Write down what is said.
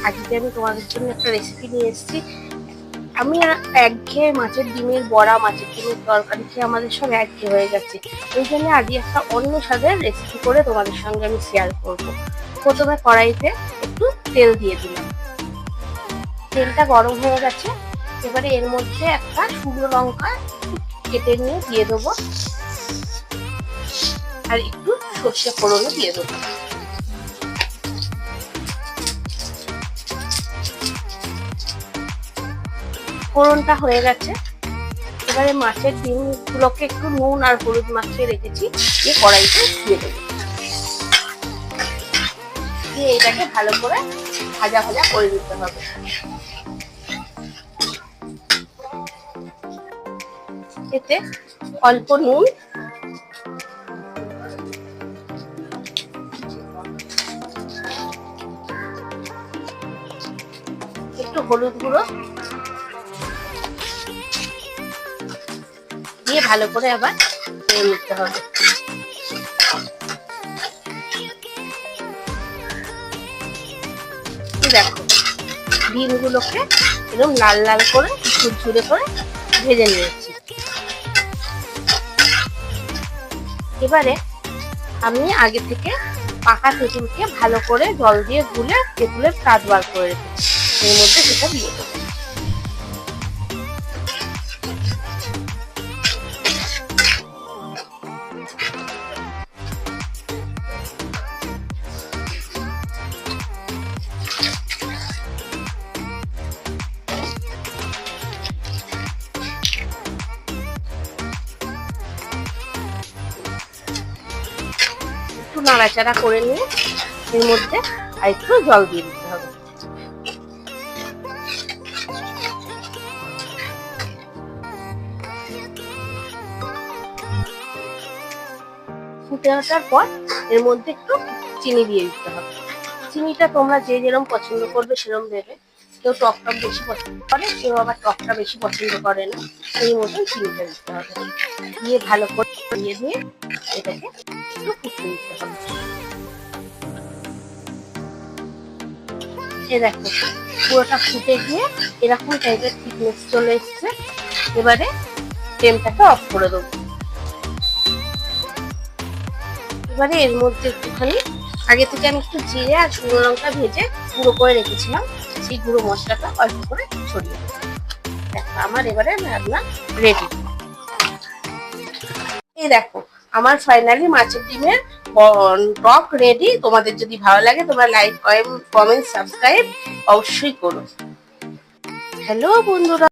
আজকে আমি তোমাদের জন্য একটা রেসিপি নিয়ে এসেছি। আমি একঘেয়ে মাছের ডিমের বড়া, মাছের ডিমের তরকারি খেয়ে আমাদের সব একঘেয়ে হয়ে গেছে। ওই জন্য আজকে একটা অন্য স্বাদের রেসিপি করে তোমাদের সঙ্গে আমি শেয়ার করব। প্রথমে কড়াইতে একটু তেল দিয়ে দিলাম, তেলটা গরম হয়ে গেছে। এবারে এর মধ্যে একটা শুকনো লঙ্কা কেটে নিয়ে দিয়ে দেবো, আর একটু সর্ষে ফোড়নও দিয়ে দেবো। ফোড়নটা হয়ে গেছে। এবারে মাছের ডিমগুলোকে একটু নুন আর হলুদ মাখিয়ে রেখেছি, দিয়ে কড়াইতে দিয়ে দেবো, দিয়ে এটাকে ভালো করে ভাজা ভাজা করে দিতে হবে। এতে অল্প নুন, একটু হলুদ গুঁড়ো দিয়ে ভালো করে আবার নিয়ে নিতে হবে। দেখো, ডিমগুলোকে এরকম লাল লাল করে ঝুরঝুরে করে ভেজে নিয়েছি। এবারে আমি আগে থেকে পাকা তেঁতুলকে ভালো করে জল দিয়ে গুলে তেঁতুলের কাঠ বার করে রেখেছি, এর মধ্যে সেটা দিয়ে দেবো। একটু নাড়াচাড়া করে নিয়ে এর মধ্যে আর একটু জল দিয়ে দিতে হবে। ফুটে ওঠার পর এর মধ্যে একটু চিনি দিয়ে দিতে হবে। চিনিটা তোমরা যে যেরকম পছন্দ করবে সেরকম দেবে। কেউ টকটা বেশি পছন্দ করে, কেউ আবার টকটা বেশি পছন্দ করে না, সেই মতন চিনিটা দিতে হবে। দিয়ে ভালো করে দিয়ে এটাকে একটু ফুটতে দিতে হবে। এ দেখো, পুরোটা ফুটে গিয়ে এরকম টাইপের থিকনেস চলে এসছে। এবারে ফ্লেমটাকে অফ করে দেবো। এবারে এর মধ্যে একটুখানি আগে থেকে আমি একটু জিরে আর শুকনো লঙ্কা ভেজে গুঁড়ো করে রেখেছিলাম, সেই গুঁড়ো মশলাটা অল্প করে ছড়িয়ে দেবো। দেখো, আমার এবারে রান্না রেডি। এই দেখো, আমার ফাইনালি মাছের ডিমের টক রেডি। তোমাদের যদি ভালো লাগে তোমরা লাইক, কমেন্ট, সাবস্ক্রাইব অবশ্যই করো। হ্যালো বন্ধুরা।